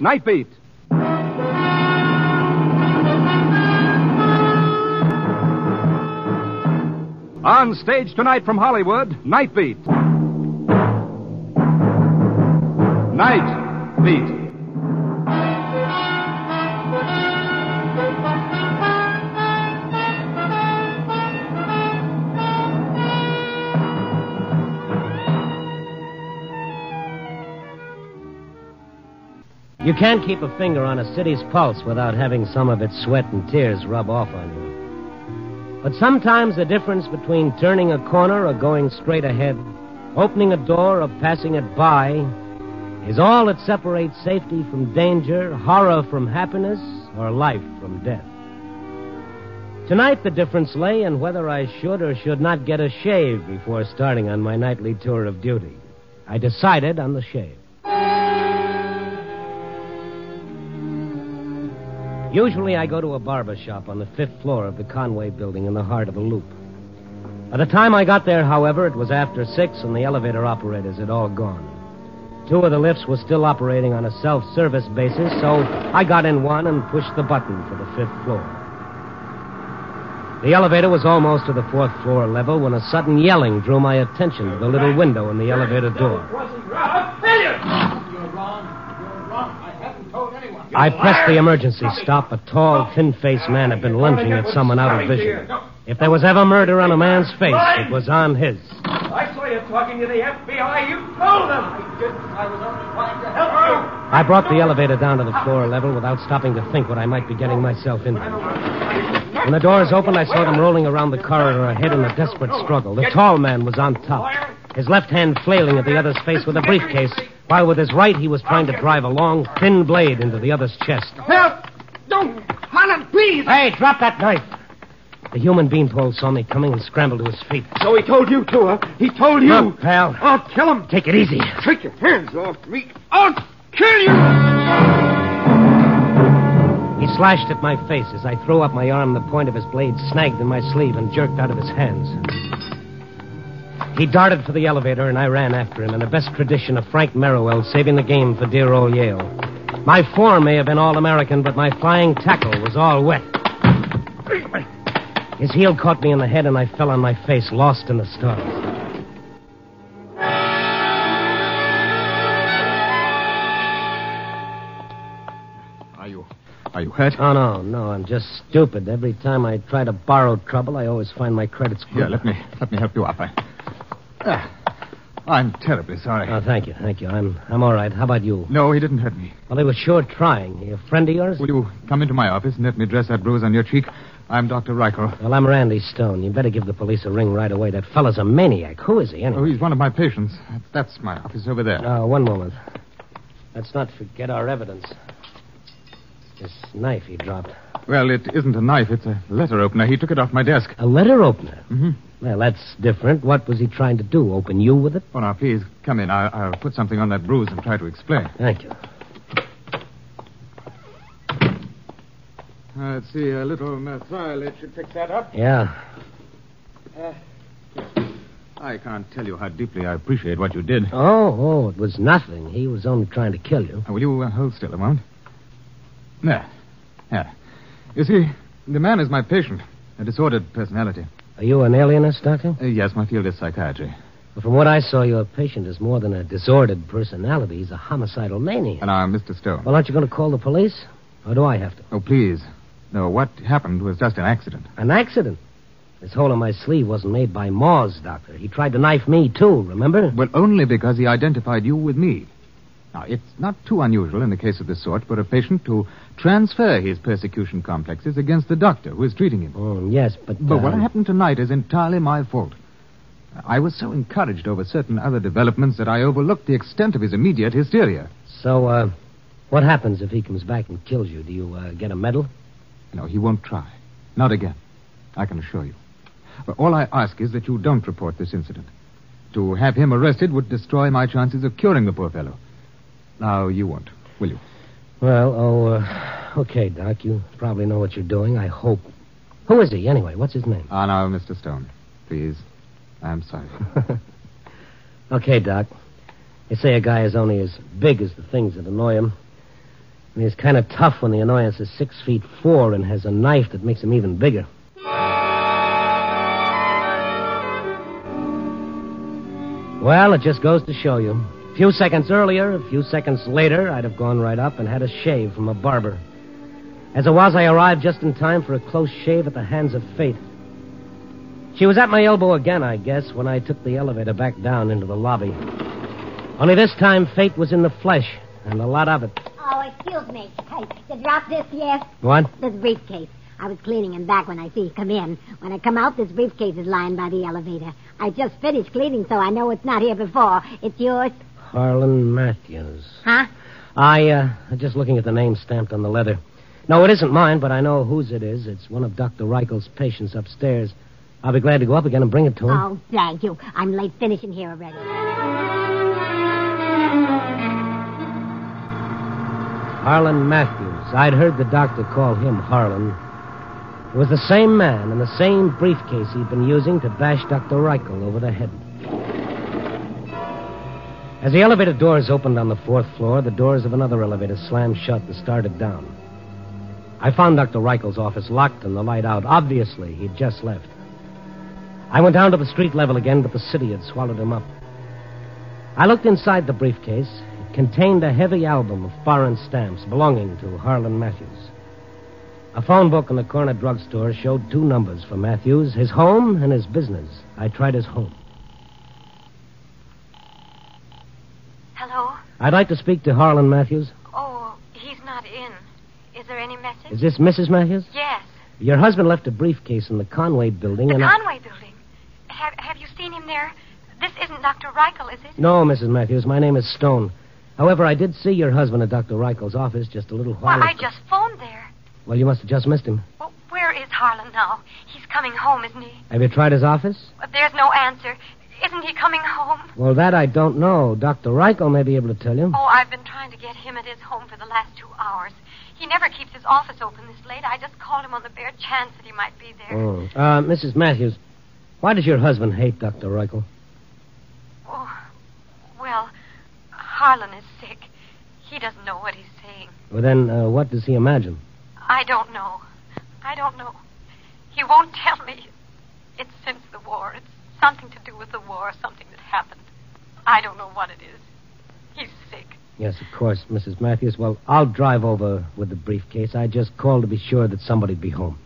Nightbeat. On stage tonight from Hollywood, Nightbeat. Nightbeat. You can't keep a finger on a city's pulse without having some of its sweat and tears rub off on you. But sometimes the difference between turning a corner or going straight ahead, opening a door or passing it by, is all that separates safety from danger, horror from happiness, or life from death. Tonight the difference lay in whether I should or should not get a shave before starting on my nightly tour of duty. I decided on the shave. Usually I go to a barber shop on the 5th floor of the Conway building in the heart of the Loop. By the time I got there, however, it was after 6 and the elevator operators had all gone. 2 of the lifts were still operating on a self-service basis, so I got in one and pushed the button for the 5th floor. The elevator was almost to the 4th floor level when a sudden yelling drew my attention to the little window in the elevator door. I pressed the emergency stop. A tall, thin-faced man had been lunging at someone out of vision. If there was ever murder on a man's face, it was on his. I saw you talking to the FBI. You told them. I didn't. I was only trying to help you. I brought the elevator down to the floor level without stopping to think what I might be getting myself into. When the doors opened, I saw them rolling around the corridor ahead in a desperate struggle. The tall man was on top, his left hand flailing at the other's face with a briefcase, while with his right he was trying to drive a long, thin blade into the other's chest. Help! Don't! Harlan, please! Hey, drop that knife! The human beanpole saw me coming and scrambled to his feet. So he told you to, huh? He told you. Look, pal. I'll kill him. Take it easy. Take your hands off me. I'll kill you! He slashed at my face as I threw up my arm. The point of his blade snagged in my sleeve and jerked out of his hands. He darted for the elevator, and I ran after him in the best tradition of Frank Merriwell saving the game for dear old Yale. My form may have been all-American, but my flying tackle was all wet. His heel caught me in the head, and I fell on my face, lost in the stars. Are you hurt? Oh, no, I'm just stupid. Every time I try to borrow trouble, I always find my credits screwed. Here, let me help you up. I'm terribly sorry. Oh, thank you. I'm all right. How about you? No, he didn't hurt me. Well, he was sure trying. He a friend of yours? Will you come into my office and let me dress that bruise on your cheek? I'm Dr. Reichel. Well, I'm Randy Stone. You better give the police a ring right away. That fella's a maniac. Who is he, anyway? Oh, he's one of my patients. That's my office over there. One moment. Let's not forget our evidence. This knife he dropped. Well, it isn't a knife. It's a letter opener. He took it off my desk. A letter opener? Mm-hmm. Well, that's different. What was he trying to do? Open you with it? Oh, now, please, come in. I'll put something on that bruise and try to explain. Thank you. Let's see, a little methyl should fix that up. Yeah. I can't tell you how deeply I appreciate what you did. Oh, it was nothing. He was only trying to kill you. Will you hold still a moment? There. You see, the man is my patient, a disordered personality. Are you an alienist, Doctor? Yes, my field is psychiatry. Well, from what I saw, your patient is more than a disordered personality. He's a homicidal maniac. And I'm Mr. Stone. Well, aren't you going to call the police? Or do I have to? Oh, please. No, what happened was just an accident. An accident? This hole in my sleeve wasn't made by Moz, Doctor. He tried to knife me, too, remember? Well, only because he identified you with me. Now, it's not too unusual in a case of this sort for a patient to transfer his persecution complexes against the doctor who is treating him. Oh, yes, but... But what happened tonight is entirely my fault. I was so encouraged over certain other developments that I overlooked the extent of his immediate hysteria. So, what happens if he comes back and kills you? Do you, get a medal? No, he won't try. Not again. I can assure you. But all I ask is that you don't report this incident. To have him arrested would destroy my chances of curing the poor fellow. Now, you won't, will you? Well, okay, Doc. You probably know what you're doing, I hope. Who is he, anyway? What's his name? Now, Mr. Stone. Please. I'm sorry. Okay, Doc. They say a guy is only as big as the things that annoy him. And he's kind of tough when the annoyance is 6'4" and has a knife that makes him even bigger. Well, it just goes to show you. A few seconds earlier, a few seconds later, I'd have gone right up and had a shave from a barber. As it was, I arrived just in time for a close shave at the hands of fate. She was at my elbow again, I guess, when I took the elevator back down into the lobby. Only this time, fate was in the flesh, and a lot of it. Oh, excuse me. Hey, did you drop this yet? What? This briefcase. I was cleaning him back when I see you come in. When I come out, this briefcase is lying by the elevator. I just finished cleaning, so I know it's not here before. It's yours? Harlan Matthews. Huh? Just looking at the name stamped on the leather. No, it isn't mine, but I know whose it is. It's one of Dr. Reichel's patients upstairs. I'll be glad to go up again and bring it to him. Oh, thank you. I'm late finishing here already. Harlan Matthews. I'd heard the doctor call him Harlan. It was the same man and the same briefcase he'd been using to bash Dr. Reichel over the head. As the elevator doors opened on the 4th floor, the doors of another elevator slammed shut and started down. I found Dr. Reichel's office locked and the light out. Obviously, he'd just left. I went down to the street level again, but the city had swallowed him up. I looked inside the briefcase. It contained a heavy album of foreign stamps belonging to Harlan Matthews. A phone book in the corner drugstore showed 2 numbers for Matthews, his home and his business. I tried his home. Hello? I'd like to speak to Harlan Matthews. Oh, he's not in. Is there any message? Is this Mrs. Matthews? Yes. Your husband left a briefcase in the Conway building The and Conway building. Have you seen him there? This isn't Dr. Reichel, is it? No, Mrs. Matthews. My name is Stone. However, I did see your husband at Dr. Reichel's office just a little while Well, ago. I just phoned there. Well, you must have just missed him. Well, where is Harlan now? He's coming home, isn't he? Have you tried his office? There's no answer. Isn't he coming home? Well, that I don't know. Dr. Reichel may be able to tell you. Oh, I've been trying to get him at his home for the last 2 hours. He never keeps his office open this late. I just called him on the bare chance that he might be there. Mrs. Matthews, why does your husband hate Dr. Reichel? Oh, well, Harlan is sick. He doesn't know what he's saying. Well, then, what does he imagine? I don't know. He won't tell me. It's since the war. It's something to do with the war, something that happened. I don't know what it is. He's sick. Yes, of course, Mrs. Matthews. Well, I'll drive over with the briefcase. I just called to be sure that somebody'd be home.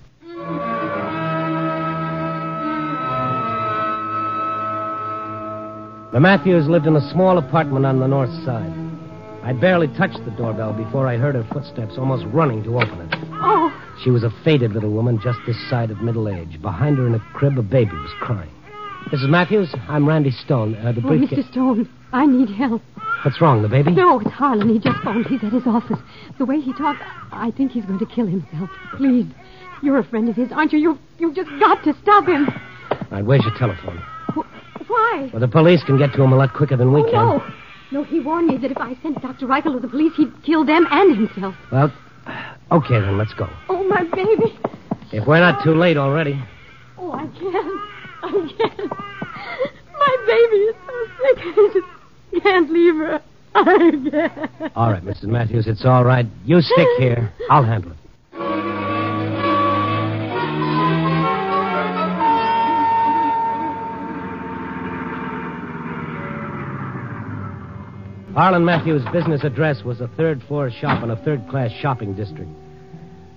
The Matthews lived in a small apartment on the north side. I'd barely touched the doorbell before I heard her footsteps, almost running to open it. Oh. She was a faded little woman just this side of middle age. Behind her in a crib, a baby was crying. Mrs. Matthews, I'm Randy Stone. The briefcase... Mr. Stone, I need help. What's wrong, the baby? No, it's Harlan. He just phoned. He's at his office. The way he talks, I think he's going to kill himself. Please, you're a friend of his, aren't you? You've just got to stop him. All right, where's your telephone? Why? Well, the police can get to him a lot quicker than we can. No. No, he warned me that if I sent Dr. Reichel to the police, he'd kill them and himself. Well, okay, then, let's go. Oh, my baby. If we're not too late already. Oh, I can't. My baby is so sick. I just can't leave her. I can't. All right, Mrs. Matthews, it's all right. You stick here. I'll handle it. Harlan Matthews' business address was a third-floor shop in a third-class shopping district.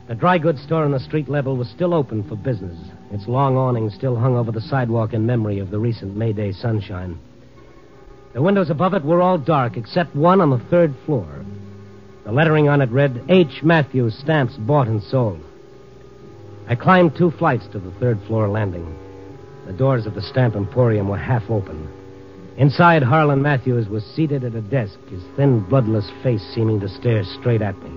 The dry goods store on the street level was still open for business. Its long awning still hung over the sidewalk in memory of the recent May Day sunshine. The windows above it were all dark, except one on the 3rd floor. The lettering on it read, H. Matthews, Stamps Bought and Sold. I climbed 2 flights to the 3rd-floor landing. The doors of the stamp emporium were half open. Inside, Harlan Matthews was seated at a desk, his thin, bloodless face seeming to stare straight at me.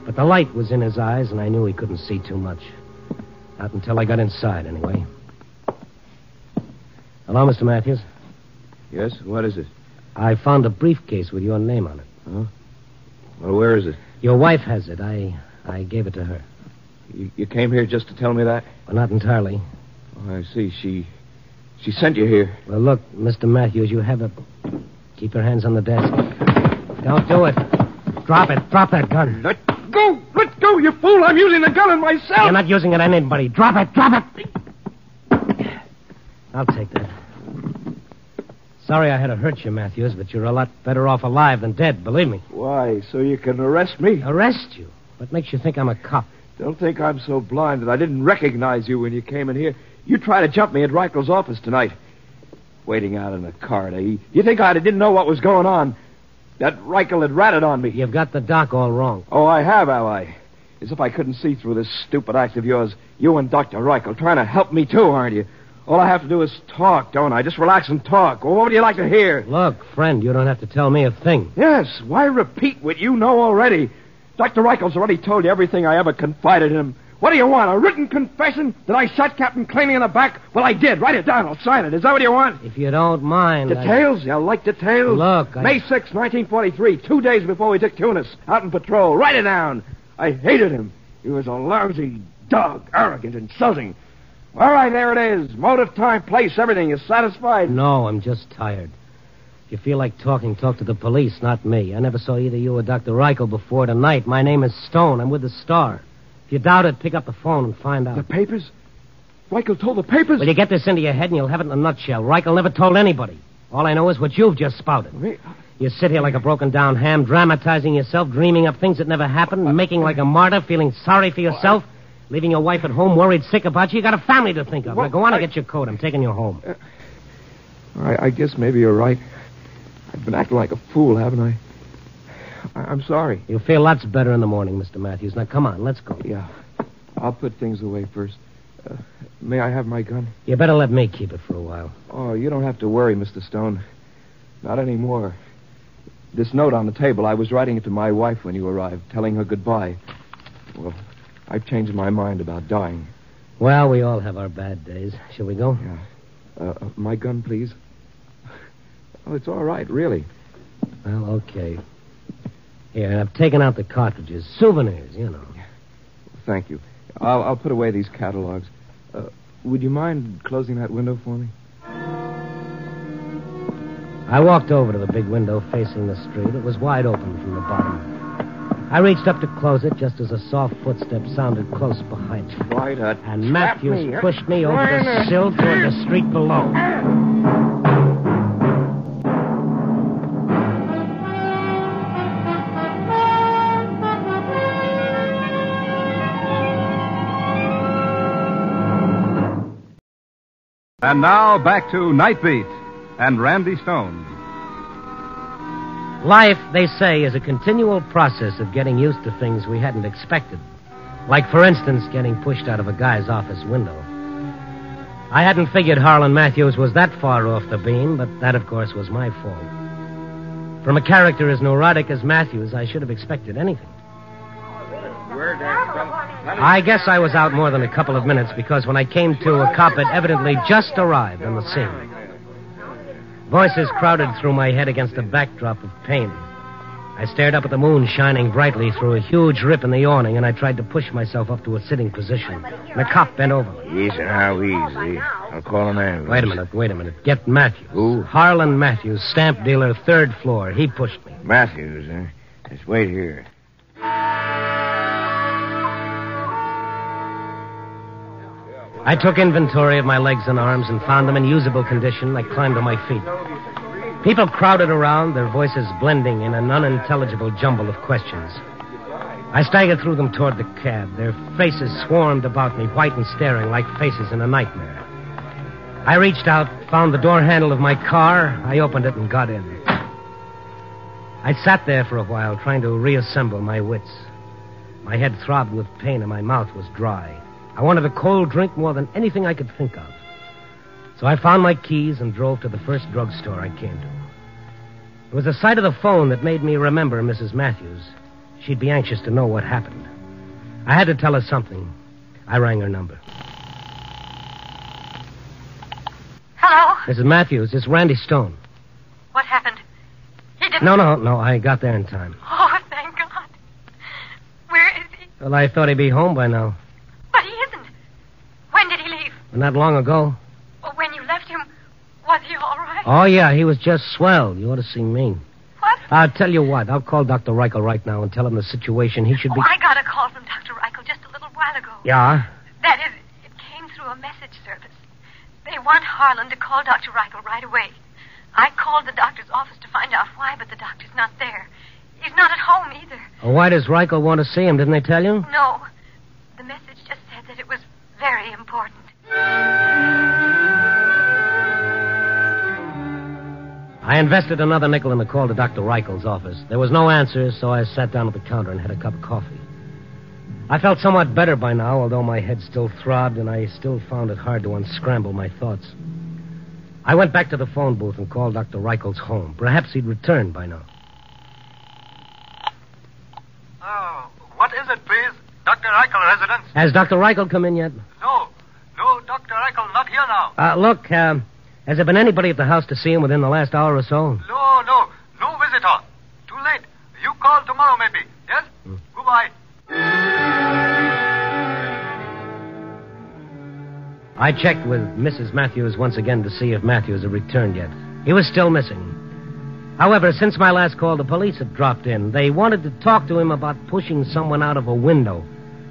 But the light was in his eyes, and I knew he couldn't see too much. Not until I got inside, anyway. Hello, Mr. Matthews. Yes? What is it? I found a briefcase with your name on it. Huh? Well, where is it? Your wife has it. I gave it to her. You came here just to tell me that? Well, not entirely. Oh, I see. She sent you here. Well, look, Mr. Matthews, you have a... Keep your hands on the desk. Don't do it. Drop it. Drop that gun. Let go! Let go, you fool! I'm using the gun on myself! You're not using it on anybody. Drop it. Drop it. I'll take that. Sorry I had to hurt you, Matthews, but you're a lot better off alive than dead, believe me. Why, so you can arrest me? Arrest you? What makes you think I'm a cop? Don't think I'm so blind that I didn't recognize you when you came in here. You tried to jump me at Reichel's office tonight. Waiting out in the corridor. You think I didn't know what was going on? That Reichel had ratted on me. You've got the doc all wrong. Oh, I have I? As if I couldn't see through this stupid act of yours. You and Dr. Reichel trying to help me, too, aren't you? All I have to do is talk, don't I? Just relax and talk. Well, what would you like to hear? Look, friend, you don't have to tell me a thing. Yes, why repeat what you know already? Dr. Reichel's already told you everything I ever confided in him. What do you want, a written confession that I shot Captain Claney in the back? Well, I did. Write it down. I'll sign it. Is that what you want? If you don't mind... Details? You like details? Look, May 6, 1943, 2 days before we took Tunis, out in patrol. Write it down. I hated him. He was a lousy dog, arrogant, insulting. All right, there it is. Motive, time, place, everything. You satisfied? No, I'm just tired. If you feel like talking, talk to the police, not me. I never saw either you or Dr. Reichel before tonight. My name is Stone. I'm with the Star. If you doubt it, pick up the phone and find out. The papers? Reichel told the papers? Well, you get this into your head and you'll have it in a nutshell. Reichel never told anybody. All I know is what you've just spouted. You sit here like a broken-down ham, dramatizing yourself, dreaming up things that never happened, making like a martyr, feeling sorry for yourself, leaving your wife at home worried sick about you. You got a family to think of. Now, go on and get your coat. I'm taking you home. I guess maybe you're right. I've been acting like a fool, haven't I? I'm sorry. You'll feel lots better in the morning, Mr. Matthews. Now, come on, let's go. Yeah. I'll put things away first. May I have my gun? You better let me keep it for a while. Oh, you don't have to worry, Mr. Stone. Not anymore. This note on the table, I was writing it to my wife when you arrived, telling her goodbye. Well, I've changed my mind about dying. Well, we all have our bad days. Shall we go? Yeah. My gun, please. Oh, it's all right, really. Well, okay. Here, I've taken out the cartridges. Souvenirs, you know. Thank you. I'll put away these catalogs. Would you mind closing that window for me? I walked over to the big window facing the street. It was wide open from the bottom. I reached up to close it just as a soft footstep sounded close behind me. Try to and Matthews pushed me over the sill toward the street below. And now back to Nightbeat and Randy Stone. Life, they say, is a continual process of getting used to things we hadn't expected. Like, for instance, getting pushed out of a guy's office window. I hadn't figured Harlan Matthews was that far off the beam, but that, of course, was my fault. From a character as neurotic as Matthews, I should have expected anything. I guess I was out more than a couple of minutes because when I came to, a cop had evidently just arrived on the scene. Voices crowded through my head against a backdrop of pain. I stared up at the moon shining brightly through a huge rip in the awning, and I tried to push myself up to a sitting position. The cop bent over me. Easy now, easy. I'll call an ambulance. Wait a minute. Get Matthews. Who? Harlan Matthews, stamp dealer, 3rd floor. He pushed me. Matthews, eh? Just wait here. I took inventory of my legs and arms and found them in usable condition. I climbed to my feet. People crowded around, their voices blending in an unintelligible jumble of questions. I staggered through them toward the cab. Their faces swarmed about me, white and staring like faces in a nightmare. I reached out, found the door handle of my car. I opened it and got in. I sat there for a while, trying to reassemble my wits. My head throbbed with pain and my mouth was dry. I wanted a cold drink more than anything I could think of. So I found my keys and drove to the first drugstore I came to. It was the sight of the phone that made me remember Mrs. Matthews. She'd be anxious to know what happened. I had to tell her something. I rang her number. Hello? Mrs. Matthews, it's Randy Stone. What happened? He didn't... No, I got there in time. Oh, thank God. Where is he? Well, I thought he'd be home by now. But he isn't. When did he leave? Not long ago. Well, when you left him, was he all right? Oh, yeah, he was just swell. You ought to see me. What? I'll tell you what. I'll call Dr. Reichel right now and tell him the situation. He should be... Oh, I got a call from Dr. Reichel just a little while ago. Yeah? That is, it came through a message service. They want Harlan to call Dr. Reichel right away. I called the doctor's office to find out why, but the doctor's not there. He's not at home either. Well, why does Reichel want to see him? Didn't they tell you? No. The message just said that it was very important. I invested another nickel in the call to Dr. Reichel's office. There was no answer, so I sat down at the counter and had a cup of coffee. I felt somewhat better by now, although my head still throbbed, and I still found it hard to unscramble my thoughts. I went back to the phone booth and called Dr. Reichel's home. Perhaps he'd returned by now. Oh, what is it, please? Dr. Reichel residence? Has Dr. Reichel come in yet? No, Dr. Reichel, not here now. Look, has there been anybody at the house to see him within the last hour or so? No visitor. Too late. You call tomorrow, maybe. Yes? Goodbye. I checked with Mrs. Matthews once again to see if Matthews had returned yet. He was still missing. However, since my last call, the police had dropped in. They wanted to talk to him about pushing someone out of a window.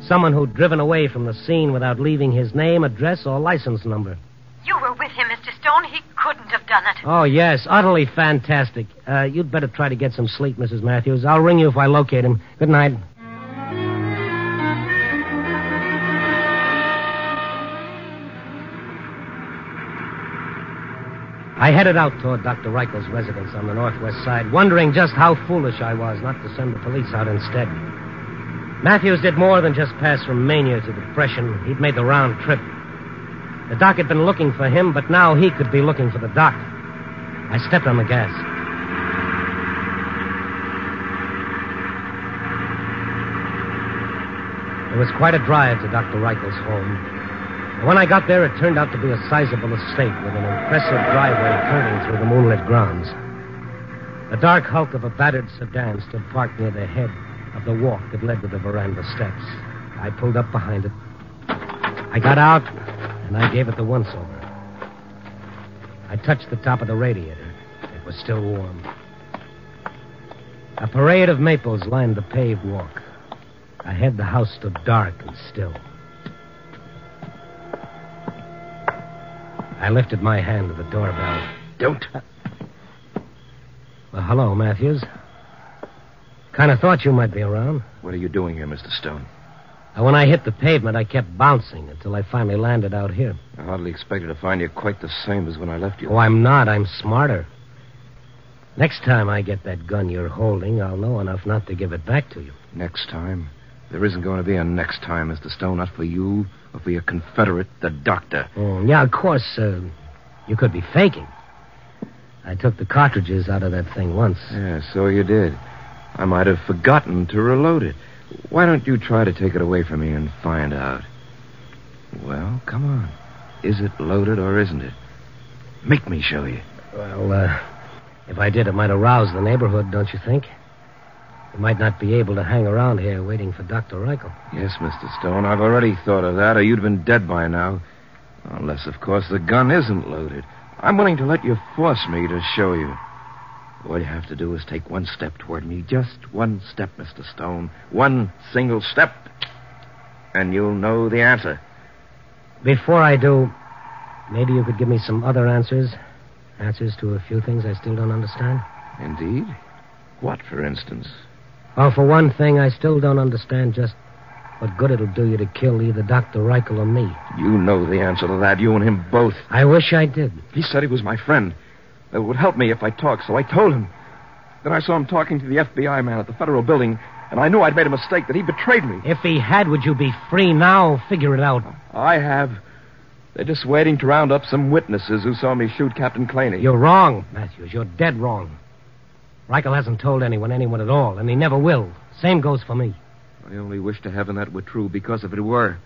Someone who'd driven away from the scene without leaving his name, address, or license number. You were with him, Mr. Stone. He couldn't have done it. Oh, yes. Utterly fantastic. You'd better try to get some sleep, Mrs. Matthews. I'll ring you if I locate him. Good night. I headed out toward Dr. Reichel's residence on the northwest side, wondering just how foolish I was not to send the police out instead. Matthews did more than just pass from mania to depression. He'd made the round trip. The doc had been looking for him, but now he could be looking for the doc. I stepped on the gas. It was quite a drive to Dr. Reichel's home. When I got there, it turned out to be a sizable estate with an impressive driveway curving through the moonlit grounds. The dark hulk of a battered sedan stood parked near the head of the walk that led to the veranda steps. I pulled up behind it. I got out, and I gave it the once-over. I touched the top of the radiator. It was still warm. A parade of maples lined the paved walk. Ahead, the house stood dark and still. I lifted my hand to the doorbell. Don't. Well, hello, Matthews. Kind of thought you might be around. What are you doing here, Mr. Stone? When I hit the pavement, I kept bouncing until I finally landed out here. I hardly expected to find you quite the same as when I left you. Oh, I'm not. I'm smarter. Next time I get that gun you're holding, I'll know enough not to give it back to you. Next time? There isn't going to be a next time, Mr. Stone. Not for you or for your Confederate, the doctor. Oh, yeah, of course. You could be faking. I took the cartridges out of that thing once. Yeah, so you did. I might have forgotten to reload it. Why don't you try to take it away from me and find out? Well, come on. Is it loaded or isn't it? Make me show you. Well, if I did, it might arouse the neighborhood, don't you think? You might not be able to hang around here waiting for Dr. Reichel. Yes, Mr. Stone, I've already thought of that, or you'd been dead by now. Unless, of course, the gun isn't loaded. I'm willing to let you force me to show you. All you have to do is take one step toward me. Just one step, Mr. Stone. One single step. And you'll know the answer. Before I do, maybe you could give me some other answers. Answers to a few things I still don't understand. Indeed? What, for instance? Well, for one thing, I still don't understand just what good it'll do you to kill either Dr. Reichel or me. You know the answer to that, you and him both. I wish I did. He said he was my friend. It would help me if I talked, so I told him. Then I saw him talking to the FBI man at the federal building, and I knew I'd made a mistake, that he betrayed me. If he had, would you be free now? Figure it out. I have. They're just waiting to round up some witnesses who saw me shoot Captain Claney. You're wrong, Matthews. You're dead wrong. Reichel hasn't told anyone at all, and he never will. Same goes for me. I only wish to heaven that were true, because if it were,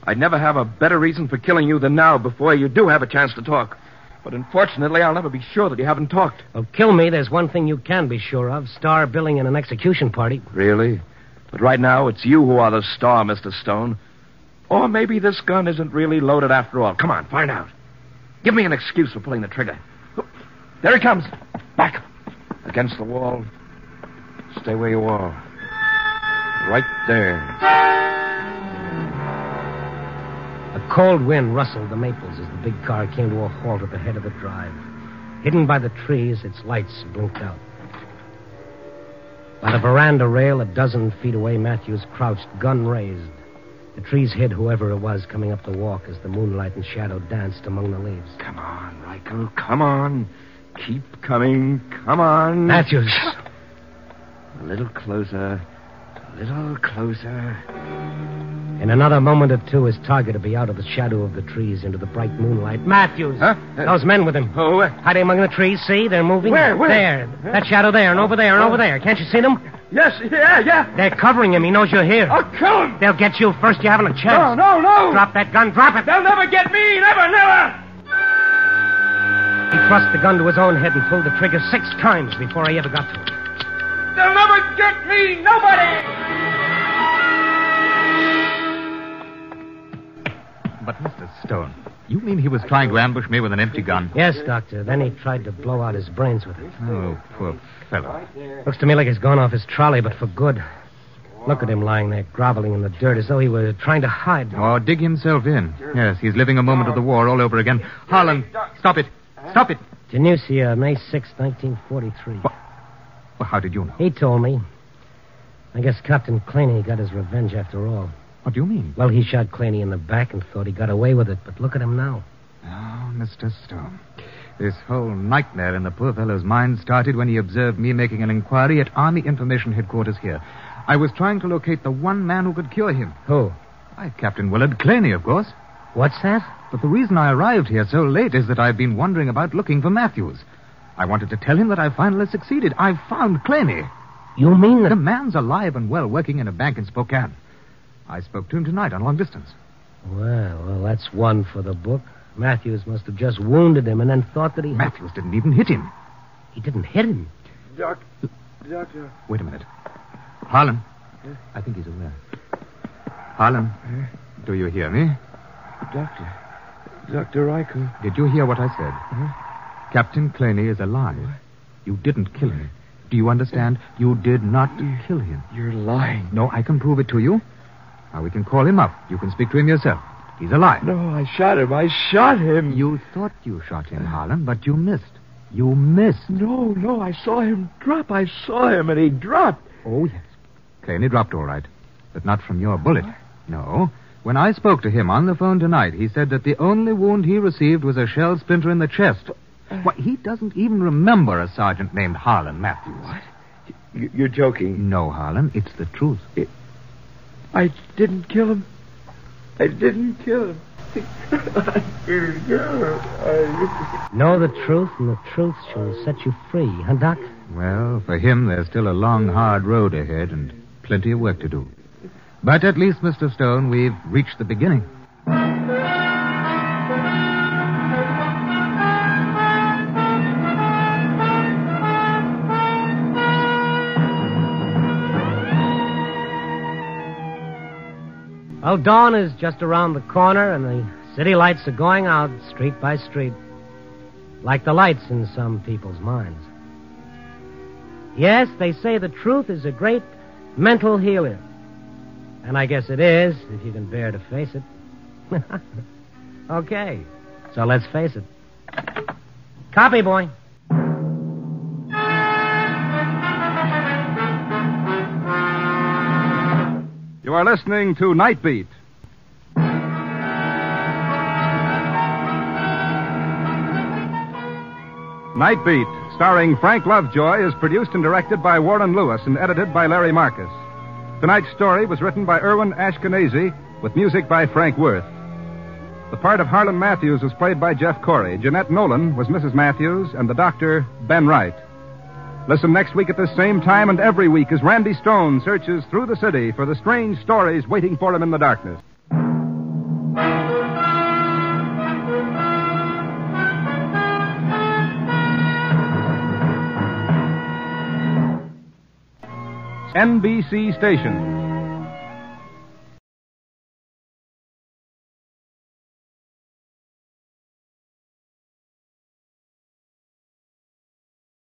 I'd never have a better reason for killing you than now, before you do have a chance to talk. But unfortunately, I'll never be sure that you haven't talked. Well, kill me, there's one thing you can be sure of. Star billing in an execution party. Really? But right now, it's you who are the star, Mr. Stone. Or maybe this gun isn't really loaded after all. Come on, find out. Give me an excuse for pulling the trigger. There he comes. Back. Against the wall. Stay where you are. Right there. A cold wind rustled the maples as the big car came to a halt at the head of the drive. Hidden by the trees, its lights blinked out. By the veranda rail, a dozen feet away, Matthews crouched, gun raised. The trees hid whoever it was coming up the walk as the moonlight and shadow danced among the leaves. Come on, Reichel. Come on. Keep coming. Come on. Matthews. A little closer. A little closer. In another moment or two, his target would be out of the shadow of the trees into the bright moonlight. Matthews! Huh? Those men with him. Oh, Hiding among the trees, see? They're moving. Where? There. That shadow there, and over there, and over there. Can't you see them? Yes, yeah. They're covering him. He knows you're here. I'll kill him. They'll get you first. You haven't a chance. No. Drop that gun. Drop it. They'll never get me. Never. He thrust the gun to his own head and pulled the trigger 6 times before he ever got to it. They'll never get me. Nobody. But, Mr. Stone, you mean he was trying to ambush me with an empty gun? Yes, Doctor. Then he tried to blow out his brains with it. Oh, poor fellow. Looks to me like he's gone off his trolley, but for good. Look at him lying there, groveling in the dirt as though he were trying to hide. Or dig himself in. Yes, he's living a moment of the war all over again. Harlan, stop it. Stop it. Genusia, May 6, 1943. Well, how did you know? He told me. I guess Captain Claney got his revenge after all. What do you mean? Well, he shot Claney in the back and thought he got away with it, but look at him now. Oh, Mr. Stone. This whole nightmare in the poor fellow's mind started when he observed me making an inquiry at Army Information Headquarters here. I was trying to locate the one man who could cure him. Who? Why, Captain Willard Claney, of course. What's that? But the reason I arrived here so late is that I've been wandering about looking for Matthews. I wanted to tell him that I finally succeeded. I've found Claney. You mean that... The man's alive and well, working in a bank in Spokane. I spoke to him tonight on long distance. Well, that's one for the book. Matthews must have just wounded him and then thought that he... Matthews didn't even hit him. He didn't hit him? Doctor. Wait a minute. Harlan. I think he's aware. Harlan, do you hear me? Dr. Reichel. Did you hear what I said? Captain Claney is alive. You didn't kill him. Do you understand? You did not kill him. You're lying. No, I can prove it to you. Now, we can call him up. You can speak to him yourself. He's alive. No, I shot him. You thought you shot him, Harlan, but you missed. You missed. No, I saw him drop. I saw him, and he dropped. Oh, yes. Claney dropped all right, but not from your bullet. No. When I spoke to him on the phone tonight, he said that the only wound he received was a shell splinter in the chest. Why, he doesn't even remember a sergeant named Harlan Matthews. What? You're joking. No, Harlan, it's the truth. I didn't kill him. I didn't kill him. Know the truth, and the truth shall set you free, huh, Doc? Well, for him, there's still a long, hard road ahead and plenty of work to do. But at least, Mr. Stone, we've reached the beginning. Well, dawn is just around the corner, and the city lights are going out street by street, like the lights in some people's minds. Yes, they say the truth is a great mental healer. And I guess it is, if you can bear to face it. Okay, so let's face it. Copy, boy. You are listening to Nightbeat. Nightbeat, starring Frank Lovejoy, is produced and directed by Warren Lewis and edited by Larry Marcus. Tonight's story was written by Irwin Ashkenazi with music by Frank Worth. The part of Harlan Matthews was played by Jeff Corey. Jeanette Nolan was Mrs. Matthews, and the doctor, Ben Wright. Listen next week at this same time and every week as Randy Stone searches through the city for the strange stories waiting for him in the darkness. NBC Station.